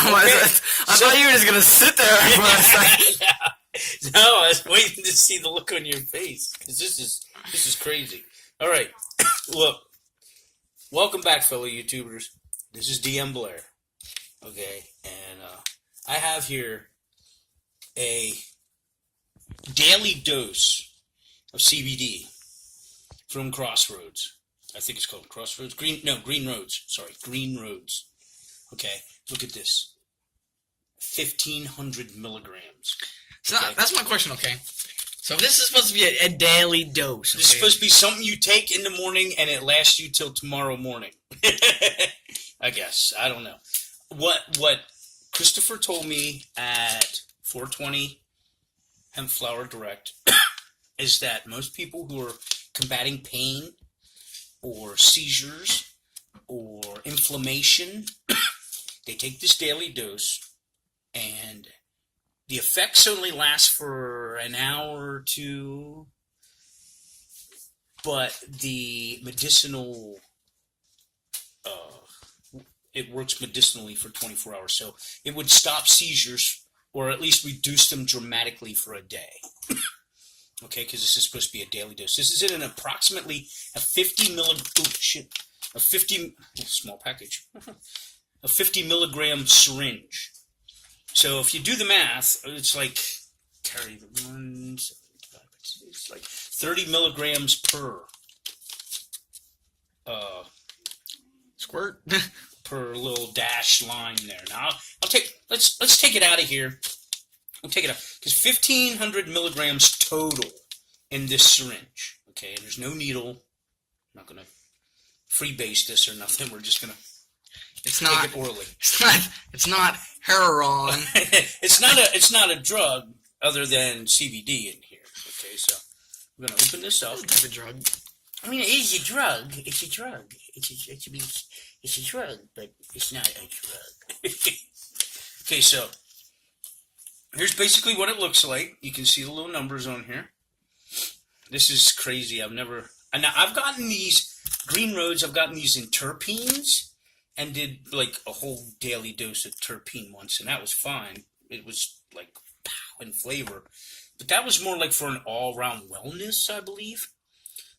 I thought you were just gonna sit there for a second. No, I was waiting to see the look on your face, because this is crazy. All right, look, welcome back, fellow YouTubers. This is DMBLAIR, okay, and I have here a daily dose of CBD from Crossroads. I think it's called Crossroads. Green Roads. Sorry, Green Roads. Okay, look at this. 1,500 milligrams. So that's my question, okay? So this is supposed to be a daily dose. Okay? This is supposed to be something you take in the morning and it lasts you till tomorrow morning. I guess. I don't know. What Christopher told me at 420 Hemp Flower Direct is that most people who are combating pain or seizures or inflammation, they take this daily dose, and the effects only last for an hour or two, but the medicinal, it works medicinally for 24 hours, so it would stop seizures or at least reduce them dramatically for a day. Okay, because this is supposed to be a daily dose. This is in an approximately a 50 small package, a 50 milligram syringe. So if you do the math, it's like, carry the 175, it's like 30 milligrams per squirt per little dash line there. Now let's take it out of here. We'll take it out, because 1,500 milligrams total in this syringe. Okay, and there's no needle. I'm not gonna freebase this or nothing. We're just gonna take it orally. It's not heroin. it's not a drug other than CBD in here. Okay, so I'm gonna open this up. It's a drug. I mean, it is a drug. It's a drug. It's a drug, but it's not a drug. Okay, so here's basically what it looks like. You can see the little numbers on here. This is crazy. I've gotten these Green Roads. I've gotten these in terpenes, and did like a whole daily dose of terpene once, and that was fine. It was like pow in flavor, but that was more like for an all-round wellness, I believe.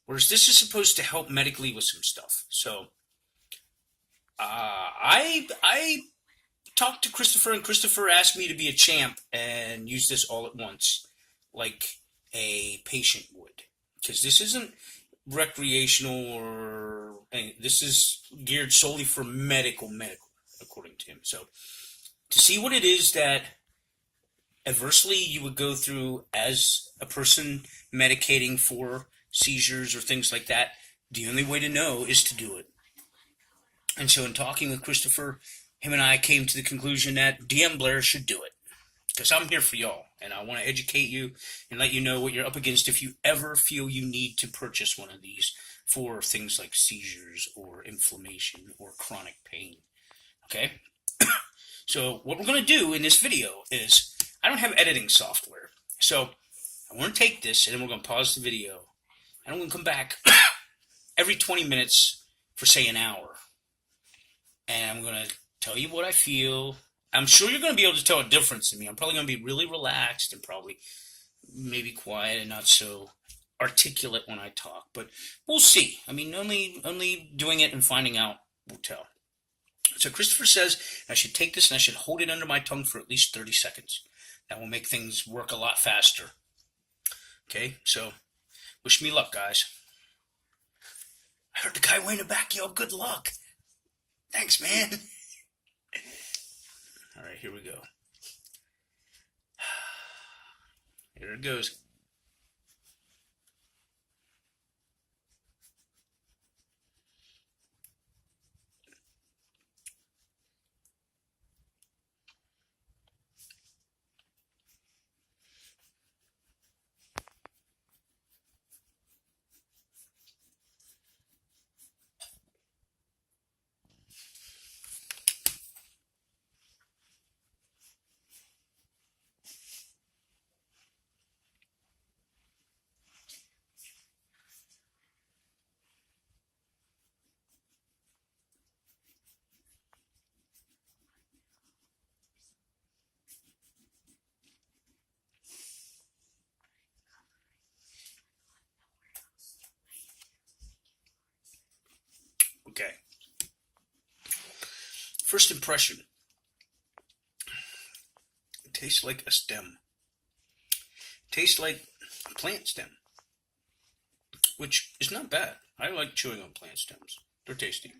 Whereas this is supposed to help medically with some stuff. So I talked to Christopher, and Christopher asked me to be a champ and use this all at once, like a patient would, because this isn't recreational or anything. This is geared solely for medical, according to him. So to see what it is that adversely you would go through as a person medicating for seizures or things like that, the only way to know is to do it. And so in talking with Christopher, him and I came to the conclusion that DMBLAIR should do it, because I'm here for y'all, and I want to educate you and let you know what you're up against if you ever feel you need to purchase one of these for things like seizures or inflammation or chronic pain. Okay? So what we're going to do in this video is, I don't have editing software, so I want to take this, and then we're going to pause the video, and I'm going to come back every 20 minutes for, say, an hour, and I'm going to tell you what I feel. I'm sure you're going to be able to tell a difference in me. I'm probably going to be really relaxed and probably maybe quiet and not so articulate when I talk, but we'll see. I mean, only doing it and finding out will tell. So Christopher says I should take this and I should hold it under my tongue for at least 30 seconds. That will make things work a lot faster. Okay, so wish me luck, guys. I heard the guy way in the back yell, good luck. Thanks, man. All right, here we go. Here it goes. Okay. First impression. It tastes like a stem. Tastes like a plant stem, which is not bad. I like chewing on plant stems. They're tasty.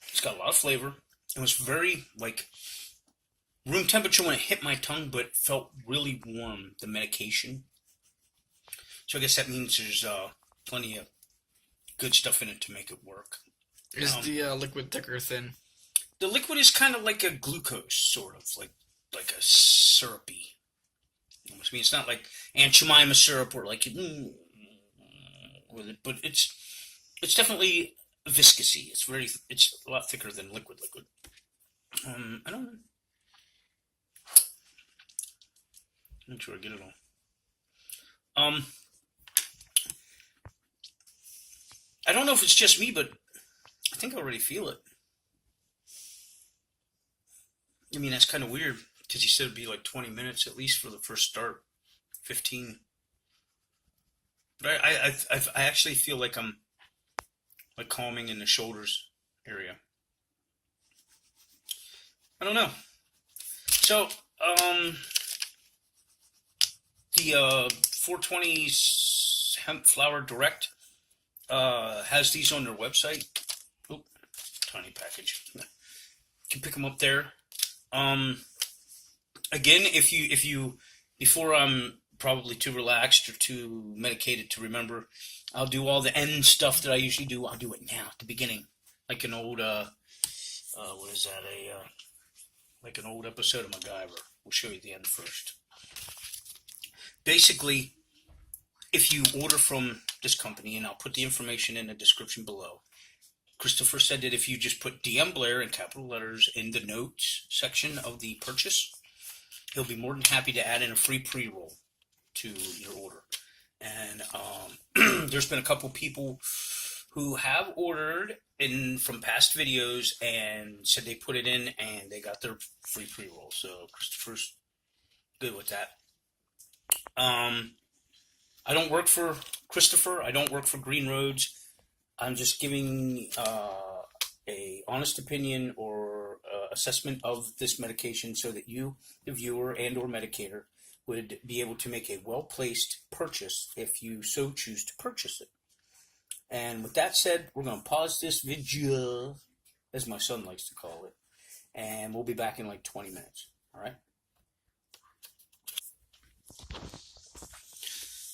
It's got a lot of flavor. It was very, like, room temperature when it hit my tongue, but felt really warm, the medication. So I guess that means there's plenty of good stuff in it to make it work. Is the liquid thick or thin? The liquid is kind of like a glucose, sort of, like a syrupy. I mean, it's not like Aunt Jemima syrup or like with it, but it's definitely viscousy. It's a lot thicker than liquid. I don't know. Make sure I get it all. I don't know if it's just me, but I think I already feel it. I mean, that's kind of weird because you said it'd be like 20 minutes at least for the first start, 15. But I actually feel like I'm like calming in the shoulders area. I don't know. So, the 420 Hemp Flower Direct has these on their website. Oop, tiny package. You can pick them up there. Again, if you before I'm probably too relaxed or too medicated to remember, I'll do all the end stuff that I usually do. I'll do it now at the beginning, like an old what is that, like an old episode of MacGyver. We'll show you the end first. Basically, if you order from this company, and I'll put the information in the description below, Christopher said that if you just put DMBLAIR in capital letters in the notes section of the purchase, he'll be more than happy to add in a free pre-roll to your order. And there's been a couple people who have ordered from past videos and said they put it in and they got their free pre-roll. So Christopher's good with that. I don't work for Christopher. I don't work for Green Roads. I'm just giving a honest opinion or assessment of this medication so that you, the viewer and or medicator, would be able to make a well-placed purchase if you so choose to purchase it. And with that said, we're going to pause this video, as my son likes to call it, and we'll be back in like 20 minutes. All right?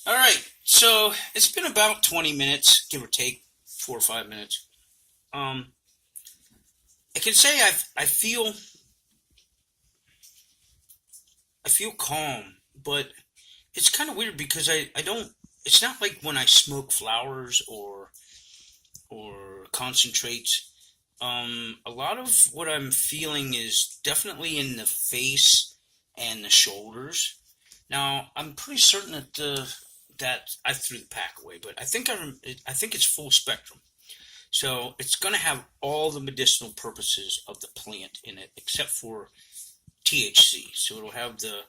All right, so it's been about 20 minutes, give or take, 4 or 5 minutes. I can say I feel calm, but it's kind of weird because I don't. It's not like when I smoke flowers or concentrates. A lot of what I'm feeling is definitely in the face and the shoulders. Now I'm pretty certain that I threw the pack away, but I think it's full spectrum. So it's going to have all the medicinal purposes of the plant in it, except for THC. So it'll have the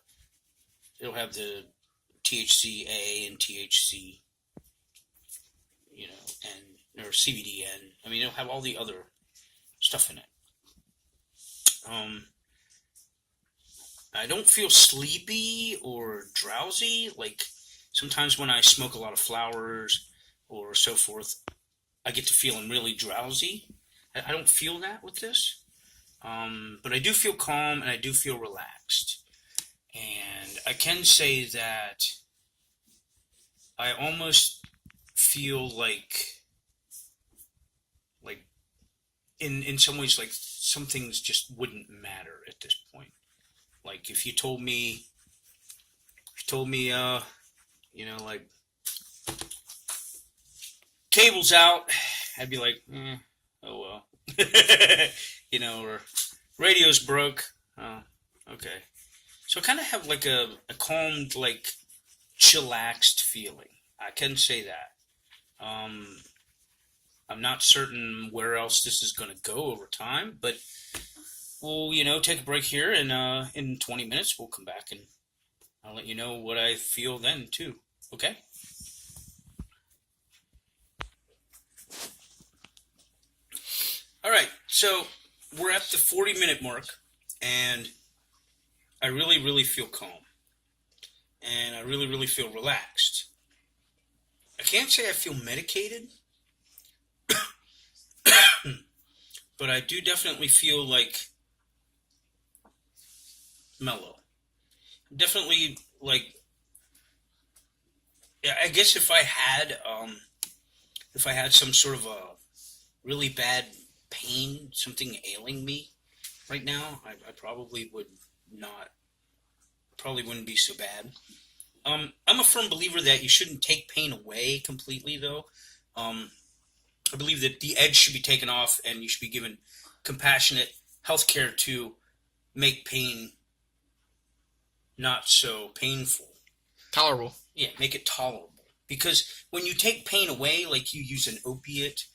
THCA and THC, or CBDN. I mean, it'll have all the other stuff in it. I don't feel sleepy or drowsy. Like sometimes when I smoke a lot of flowers or so forth, I get to feeling really drowsy. I don't feel that with this. But I do feel calm and I do feel relaxed. And I can say that I almost feel like in some ways, like some things just wouldn't matter at this point. Like if you told me, like cable's out, I'd be like, oh well. Or radio's broke. Oh, okay. So I kind of have like a calmed, like chillaxed feeling. I can say that. I'm not certain where else this is going to go over time, but we'll, take a break here, and in 20 minutes we'll come back and I'll let you know what I feel then too. Okay? So we're at the 40-minute mark, and I really, really feel calm. And I really, really feel relaxed. I can't say I feel medicated, but I do definitely feel like mellow. Definitely like, I guess if I had some sort of a really bad pain, something ailing me right now, I probably would not, probably wouldn't be so bad. I'm a firm believer that you shouldn't take pain away completely, though. I believe that the edge should be taken off, and you should be given compassionate healthcare to make pain not so painful. Tolerable. Yeah, make it tolerable. Because when you take pain away, like you use an opiate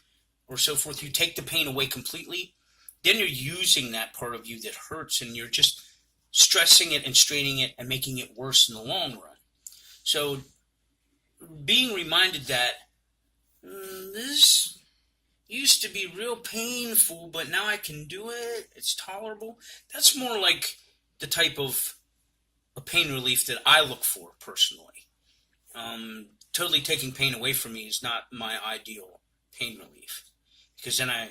or so forth, you take the pain away completely, then you're using that part of you that hurts, and you're just stressing it and straining it and making it worse in the long run. So being reminded that this used to be real painful, but now I can do it, it's tolerable, that's more like the type of a pain relief that I look for personally. Totally taking pain away from me is not my ideal pain relief, because then I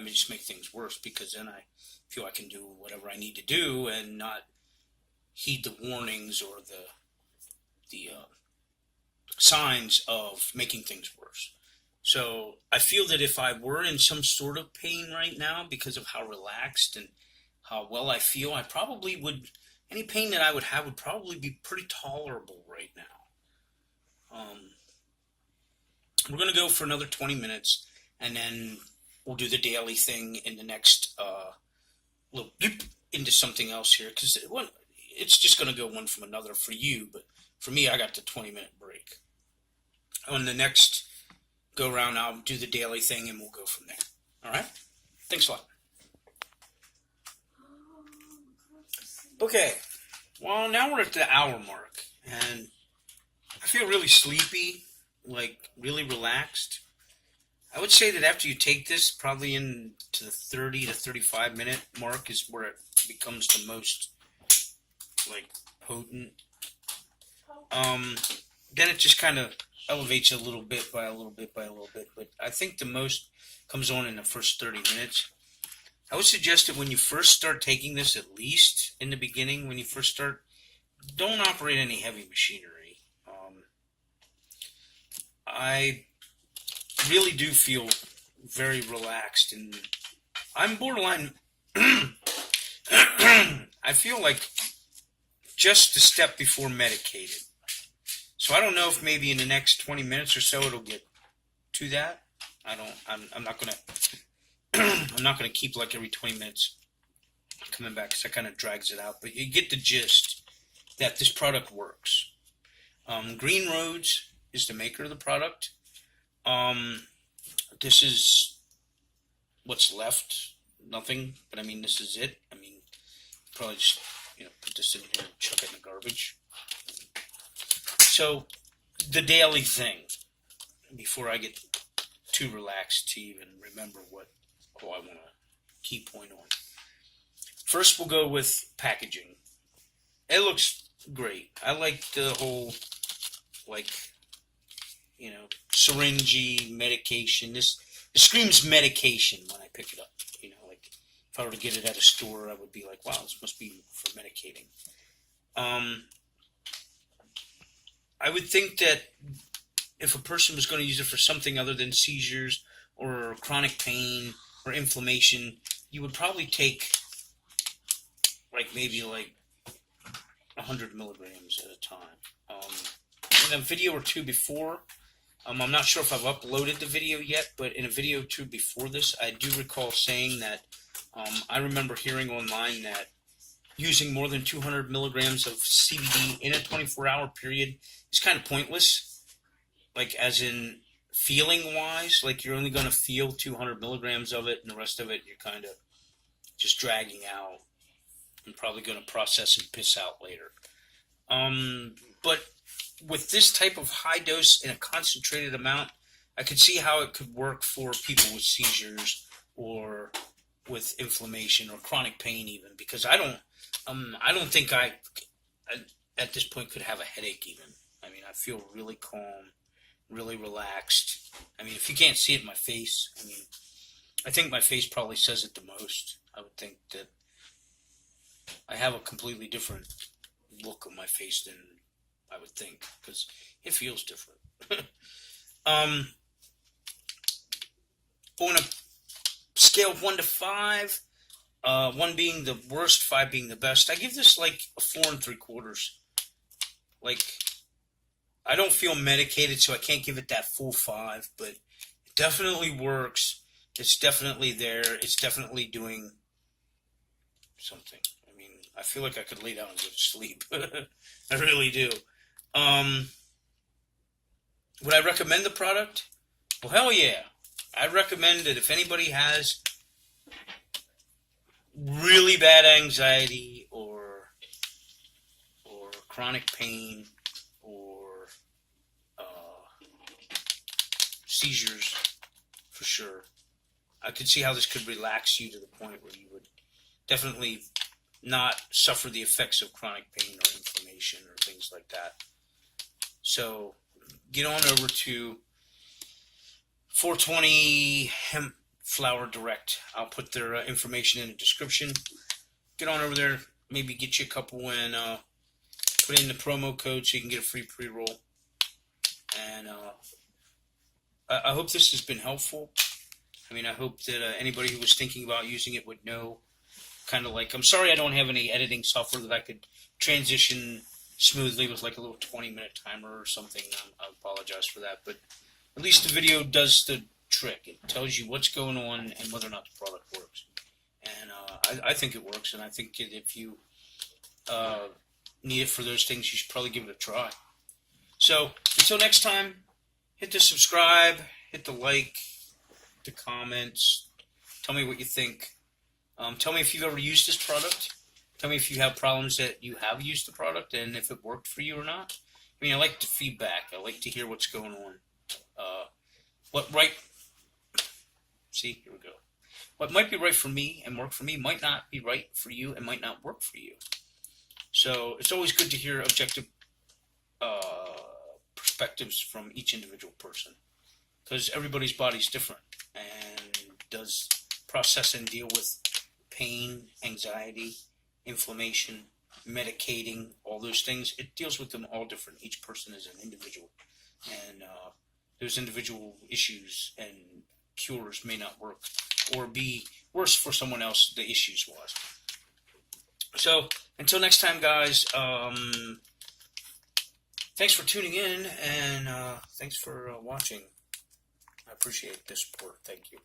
may just make things worse, because then I feel I can do whatever I need to do and not heed the warnings or the signs of making things worse. So I feel that if I were in some sort of pain right now because of how relaxed and how well I feel, I probably would, any pain that I would have would probably be pretty tolerable right now. We're going to go for another 20 minutes, and then we'll do the daily thing in the next little bloop into something else here, because it's just going to go one from another for you, but for me, I got the 20-minute break. On the next go-round, I'll do the daily thing, and we'll go from there. All right? Thanks a lot. Okay. Well, now we're at the hour mark, and I feel really sleepy, like really relaxed. I would say that after you take this, probably into the 30 to 35 minute mark is where it becomes the most like potent. Then it just kind of elevates a little bit by a little bit by a little bit. But I think the most comes on in the first 30 minutes. I would suggest that when you first start taking this, at least in the beginning, when you first start, don't operate any heavy machinery. I really do feel very relaxed, and I'm borderline. I feel like just a step before medicated. So I don't know if maybe in the next 20 minutes or so it'll get to that. I'm not gonna. I'm not gonna keep like every 20 minutes coming back, because that kind of drags it out. But you get the gist that this product works. Green Roads is the maker of the product. This is what's left. Nothing, but I mean, this is it. I mean, probably just, put this in here and chuck it in the garbage. So, the daily thing, before I get too relaxed to even remember what I want to key point on. First, we'll go with packaging. It looks great. I like the whole, syringy medication. It screams medication when I pick it up. If I were to get it at a store, I would be like, wow, this must be for medicating. I would think that if a person was going to use it for something other than seizures or chronic pain or inflammation, you would probably take maybe 100 milligrams at a time. In a video or two before, I'm not sure if I've uploaded the video yet, but in a video or two before this, I do recall saying that I remember hearing online that using more than 200 milligrams of CBD in a 24-hour period is kind of pointless. As in feeling-wise, you're only going to feel 200 milligrams of it, and the rest of it you're kind of just dragging out and probably going to process and piss out later. But with this type of high dose in a concentrated amount, I could see how it could work for people with seizures or with inflammation or chronic pain even, because I don't think I at this point could have a headache even. I mean, I feel really calm, really relaxed. I mean, if you can't see it in my face, I mean, I think my face probably says it the most. I would think that I have a completely different look on my face than I would think, because it feels different. On a scale of 1 to 5, 1 being the worst, 5 being the best, I give this like a 4 3/4. Like, I don't feel medicated, so I can't give it that full 5, but it definitely works. It's definitely there. It's definitely doing something. I mean, I feel like I could lay down and go to sleep. I really do. Would I recommend the product? Well, hell yeah. I recommend that if anybody has really bad anxiety or chronic pain or seizures, for sure, I could see how this could relax you to the point where you would definitely not suffer the effects of chronic pain or inflammation or things like that. So get on over to 420 Hemp Flower Direct. I'll put their information in the description. Get on over there, maybe get you a couple, and put in the promo code so you can get a free pre-roll. And I hope this has been helpful. I mean, I hope that anybody who was thinking about using it would know, kind of like, I'm sorry I don't have any editing software that I could transition smoothly with like a little 20-minute timer or something. I apologize for that, but at least the video does the trick. It tells you what's going on and whether or not the product works. And I think it works, and I think if you need it for those things, you should probably give it a try. So until next time, hit the subscribe, hit the like, the comments. Tell me what you think. Tell me if you've ever used this product. Tell me if you have problems that you have used the product and if it worked for you or not. I mean, I like the feedback. I like to hear what's going on. See, here we go. What might be right for me and work for me might not be right for you and might not work for you. So it's always good to hear objective perspectives from each individual person, because everybody's body's different and does process and deal with pain, anxiety, inflammation, medicating, all those things. It deals with them all different. Each person is an individual, and those individual issues and cures may not work or be worse for someone else the issues was. So until next time, guys, thanks for tuning in, and thanks for watching. I appreciate the support. Thank you.